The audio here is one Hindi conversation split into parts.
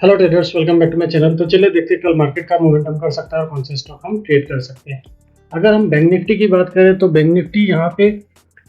Hello traders, welcome back to my channel. तो चलिए देखते हैं कल मार्केट का मोमेंटम कर सकता है और कौन से स्टॉक हम ट्रेड कर सकते हैं। अगर हम बैंक निफ्टी की बात करें तो बैंक निफ्टी यहाँ पे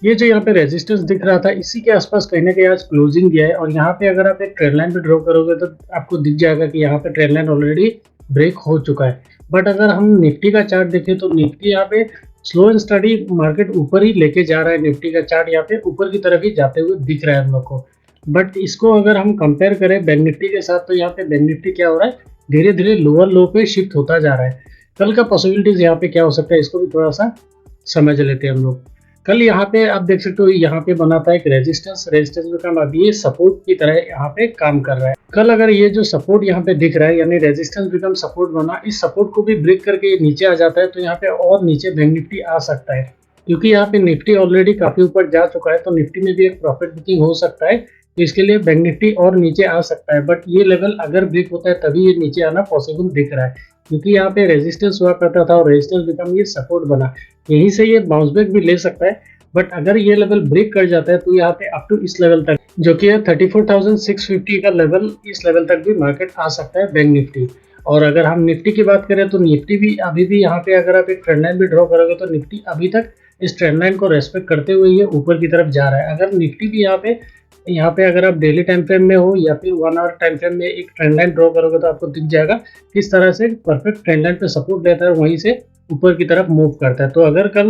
ये जो यहाँ पे रेजिस्टेंस दिख रहा था, इसी के आसपास कहीं ना कहीं आज क्लोजिंग दिया है। और यहाँ पे अगर आप एक ट्रेंड लाइन पे ड्रॉ करोगे तो आपको दिख जाएगा कि यहाँ पे ट्रेंड लाइन ऑलरेडी ब्रेक हो चुका है। बट अगर हम निफ्टी का चार्ट देखें तो निफ्टी यहाँ पे स्लो एंड स्टडी मार्केट ऊपर ही लेके जा रहा है। निफ्टी का चार्ट यहाँ पे ऊपर की तरफ ही जाते हुए दिख रहा है हम लोग को। बट इसको अगर हम कंपेयर करें बैंक निफ्टी के साथ तो यहाँ पे बैंक निफ्टी क्या हो रहा है, धीरे धीरे लोअर लो पे शिफ्ट होता जा रहा है। कल का पॉसिबिलिटीज यहाँ पे क्या हो सकता है, इसको भी थोड़ा सा समझ लेते हैं हम लोग। कल यहाँ पे आप देख सकते हो, यहाँ पे बना था एक रेजिस्टेंस में काम, अभी ये सपोर्ट की तरह यहाँ पे काम कर रहा है। कल अगर ये जो सपोर्ट यहाँ पे दिख रहा है यानी रेजिस्टेंस बिकम सपोर्ट बना, इस सपोर्ट को भी ब्रेक करके ये नीचे आ जाता है तो यहाँ पे और नीचे बैंक निफ्टी आ सकता है। क्योंकि यहाँ पे निफ्टी ऑलरेडी काफी ऊपर जा चुका है तो निफ्टी में भी एक प्रॉफिट बुकिंग हो सकता है। तो इसके लिए बैंक निफ्टी और नीचे आ सकता है। बट ये लेवल अगर ब्रेक होता है तभी ये नीचे आना पॉसिबल दिख रहा है, क्योंकि यहाँ पे रेजिस्टेंस हुआ करता था और रेजिस्टेंस बिकम ये सपोर्ट बना, यहीं से ये बाउंस बैक भी ले सकता है। बट अगर ये लेवल ब्रेक कर जाता है तो यहाँ पे अप टू इस लेवल तक जो कि है 34,650 का लेवल, इस लेवल तक भी मार्केट आ सकता है बैंक निफ्टी। और अगर हम निफ्टी की बात करें तो निफ्टी भी अभी भी यहाँ पे अगर आप एक ट्रेंड लाइन भी ड्रॉ करोगे तो निफ्टी अभी तक इस ट्रेंड लाइन को रेस्पेक्ट करते हुए ये ऊपर की तरफ जा रहा है। अगर निफ्टी भी यहाँ पे अगर आप डेली टाइम फ्रेम में हो या फिर 1 आवर टाइम फ्रेम में एक ट्रेंड लाइन ड्रॉ करोगे तो आपको दिख जाएगा किस तरह से परफेक्ट ट्रेंड लाइन पे सपोर्ट लेता है, वहीं से ऊपर की तरफ मूव करता है। तो अगर कल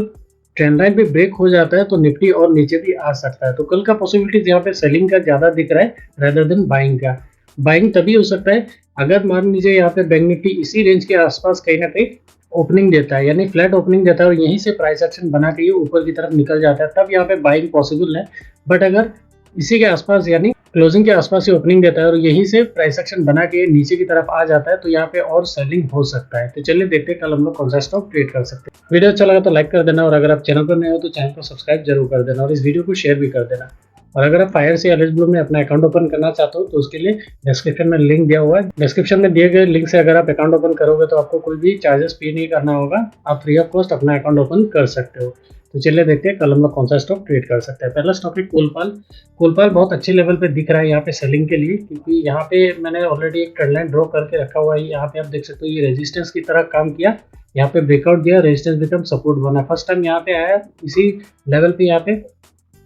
ट्रेंड लाइन पे ब्रेक हो जाता है तो निफ्टी और नीचे भी आ सकता है। तो कल का पॉसिबिलिटीज यहाँ पे सेलिंग का ज्यादा दिख रहा है रेदर देन बाइंग का। बाइंग तभी हो सकता है अगर मान लीजिए यहाँ पे बैंक निफ्टी इसी रेंज के आसपास कहीं ना कहीं ओपनिंग देता है, यानी फ्लैट ओपनिंग देता है और यहीं से प्राइस एक्शन बना के ये ऊपर की तरफ निकल जाता है, तब यहाँ पे बाइंग पॉसिबल है। बट अगर इसी के आसपास यानी क्लोजिंग के आसपास ही ओपनिंग देता है और यहीं से प्राइस एक्शन बना के नीचे की तरफ आ जाता है तो यहाँ पे और सेलिंग हो सकता है। तो चलिए देखते हैं कल हम लोग कौन सा स्टॉक ट्रेड कर सकते हैं। वीडियो अच्छा लगा तो लाइक कर देना और अगर आप चैनल पर नए हो तो चैनल को सब्सक्राइब जरूर कर देना और इस वीडियो को शेयर भी कर देना। और अगर आप फायर्स या Aliceblue में अपना अकाउंट ओपन करना चाहते हो तो उसके लिए डिस्क्रिप्शन में लिंक दिया हुआ है। डिस्क्रिप्शन में दिए गए लिंक से अगर आप अकाउंट ओपन करोगे तो आपको कोई भी चार्जेस पे नहीं करना होगा, आप फ्री ऑफ कॉस्ट अपना अकाउंट ओपन कर सकते हो। तो चलिए देखते हैं कल हम लोग कौन सा स्टॉक ट्रेड कर सकते हैं। पहला स्टॉक है कोलपाल बहुत अच्छे लेवल पे दिख रहा है यहाँ पे सेलिंग के लिए, क्योंकि यहाँ पे मैंने ऑलरेडी एक ट्रेंड लाइन ड्रॉ करके रखा हुआ है। यहाँ पे आप देख सकते हो ये रेजिस्टेंस की तरह काम किया, यहाँ पे ब्रेकआउट दिया, रेजिस्टेंस बिकम सपोर्ट बना। फर्स्ट टाइम यहाँ पे आया, इसी लेवल पे यहाँ पे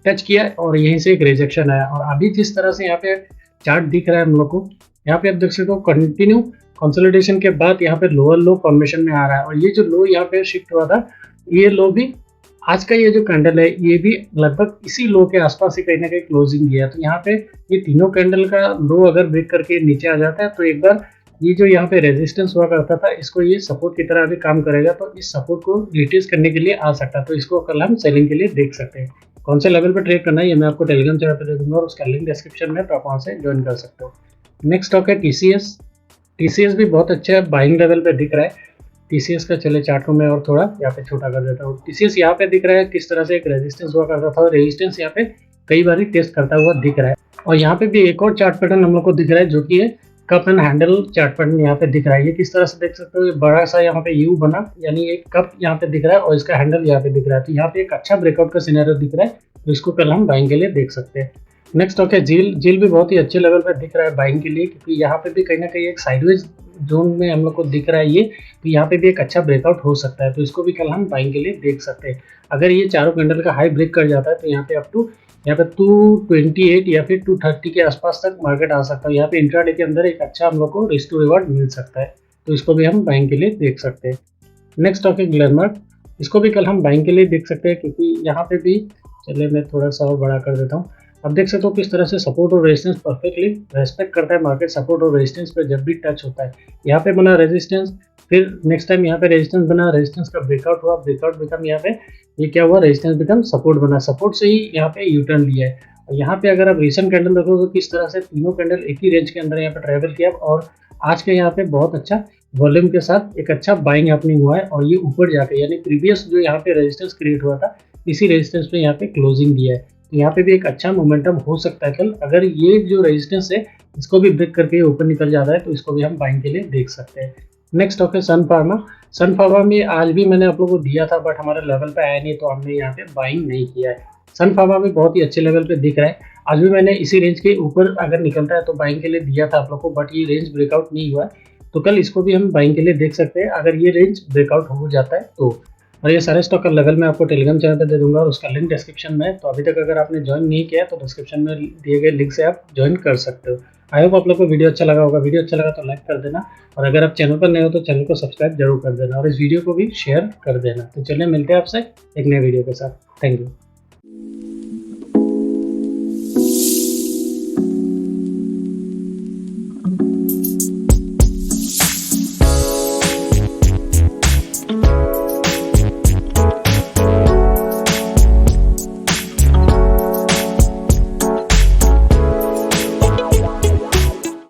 टच किया और यहीं से एक रिजेक्शन आया। और अभी जिस तरह से यहाँ पे चार्ट दिख रहा है हम लोग को, यहाँ पे आप देख सकते हो कंटिन्यू कंसोलिडेशन के बाद यहाँ पे लोअर लो फॉर्मेशन में आ रहा है। और ये जो लो यहाँ पे शिफ्ट हुआ था, ये लो भी आज का ये जो कैंडल है ये भी लगभग इसी लो के आसपास ही कहीं ना कहीं क्लोजिंग दिया है। तो यहाँ पे ये तीनों कैंडल का लो अगर ब्रेक करके नीचे आ जाता है तो एक बार ये जो यहाँ पे रेजिस्टेंस हुआ करता था इसको ये सपोर्ट की तरह अभी काम करेगा, तो इस सपोर्ट को रिट्रेस करने के लिए आ सकता है। तो इसको कल हम सेलिंग के लिए देख सकते हैं। कौन से लेवल पे ट्रेड करना है ये मैं आपको टेलीग्राम चैनल पे दे दूंगा और उसका लिंक डिस्क्रिप्शन में, तो आप वहाँ से ज्वाइन कर सकते हो। नेक्स्ट स्टॉक है टीसीएस भी बहुत अच्छा है, बाइंग लेवल पे दिख रहा है। टीसीएस का चले चार्ट को मैं और थोड़ा यहाँ पे छोटा कर देता हूँ। टीसीएस यहाँ पे दिख रहा है किस तरह से एक रेजिस्टेंस हुआ करता था और रेजिस्टेंस यहाँ पे कई बार टेस्ट करता हुआ दिख रहा है। और यहाँ पे भी एक और चार्ट पैटर्न हम लोग को दिख रहा है जो कि है cup and handle chart pattern यहाँ पे दिख रहा है। ये किस तरह से देख सकते हो, ये बड़ा सा यहाँ पे यू बना, यानी एक कप यहाँ पे दिख रहा है और इसका हैंडल यहाँ पे दिख रहा है। तो यहाँ पे एक अच्छा ब्रेकआउट का सिनेरियो दिख रहा है, तो इसको कल हम बाइंग के लिए देख सकते हैं। नेक्स्ट स्टॉक है जील भी बहुत ही अच्छे लेवल पे दिख रहा है बाइंग के लिए, क्योंकि यहाँ पे भी कहीं ना कहीं एक साइडवेज जोन में हम लोग को दिख रहा है ये, तो यहाँ पे भी एक अच्छा ब्रेकआउट हो सकता है। तो इसको भी कल हम बाइंग के लिए देख सकते हैं। अगर ये चारों कैंडल का हाई ब्रेक कर जाता है तो यहाँ पे अप टू यहाँ पे 228 या फिर 230 के आसपास तक मार्केट आ सकता है। यहाँ पे इंट्राडे के अंदर एक अच्छा हम लोग को रिस्क टू रिवॉर्ड मिल सकता है, तो इसको भी हम बाइंग के लिए देख सकते हैं। नेक्स्ट स्टॉक है ग्लेनमार्क, इसको भी कल हम बाइंग के लिए देख सकते हैं, क्योंकि यहाँ पे भी चलिए मैं थोड़ा सा और बड़ा कर देता हूँ। अब देख सकते हो किस तरह से सपोर्ट और रेजिस्टेंस परफेक्टली रेस्पेक्ट करता है मार्केट। सपोर्ट और रेजिस्टेंस पे जब भी टच होता है, यहाँ पे बना रेजिस्टेंस, फिर नेक्स्ट टाइम यहाँ पे रेजिस्टेंस बना, रेजिस्टेंस का ब्रेकआउट हुआ, ब्रेकआउट बिकम यहाँ पे ये क्या हुआ, रेजिस्टेंस बिकम सपोर्ट बना, सपोर्ट से ही यहाँ पे यू टर्न लिया है। और यहाँ पे अगर आप रिसेंट कैंडल देखोगे तो किस तरह से तीनों कैंडल एक ही रेंज के अंदर यहाँ पे ट्रेवल किया और आज के यहाँ पे बहुत अच्छा वॉल्यूम के साथ एक अच्छा बाइंग हैपनिंग हुआ है और ये ऊपर जाके यानी प्रीवियस जो यहाँ पे रेजिस्टेंस क्रिएट हुआ था इसी रेजिस्टेंस पे यहाँ पे क्लोजिंग दिया है। तो यहाँ पे भी एक अच्छा मोमेंटम हो सकता है कल, अगर ये जो रेजिस्टेंस है इसको भी ब्रेक करके ऊपर निकल जाता है तो इसको भी हम बाइंग के लिए देख सकते हैं। नेक्स्ट स्टॉक है सन फार्मा में आज भी मैंने आप लोगों को दिया था बट हमारे लेवल पे आया नहीं, तो हमने यहाँ पे बाइंग नहीं किया है। सन फार्मा भी बहुत ही अच्छे लेवल पे दिख रहा है। आज भी मैंने इसी रेंज के ऊपर अगर निकलता है तो बाइंग के लिए दिया था आप लोग को, बट ये रेंज ब्रेकआउट नहीं हुआ है, तो कल इसको भी हम बाइंग के लिए देख सकते हैं अगर ये रेंज ब्रेकआउट हो जाता है तो। और ये सारे स्टॉक का लेवल मैं आपको टेलीग्राम चैनल पे दे दूंगा और उसका लिंक डिस्क्रिप्शन में है। तो अभी तक अगर आपने ज्वाइन नहीं किया तो डिस्क्रिप्शन में दिए गए लिंक से आप ज्वाइन कर सकते हो। आई होप आप लोग को वीडियो अच्छा लगा होगा। वीडियो अच्छा लगा तो लाइक कर देना, और अगर आप चैनल पर नए हो तो चैनल को सब्सक्राइब जरूर कर देना और इस वीडियो को भी शेयर कर देना। तो चलिए मिलते हैं आपसे एक नए वीडियो के साथ। Thank you.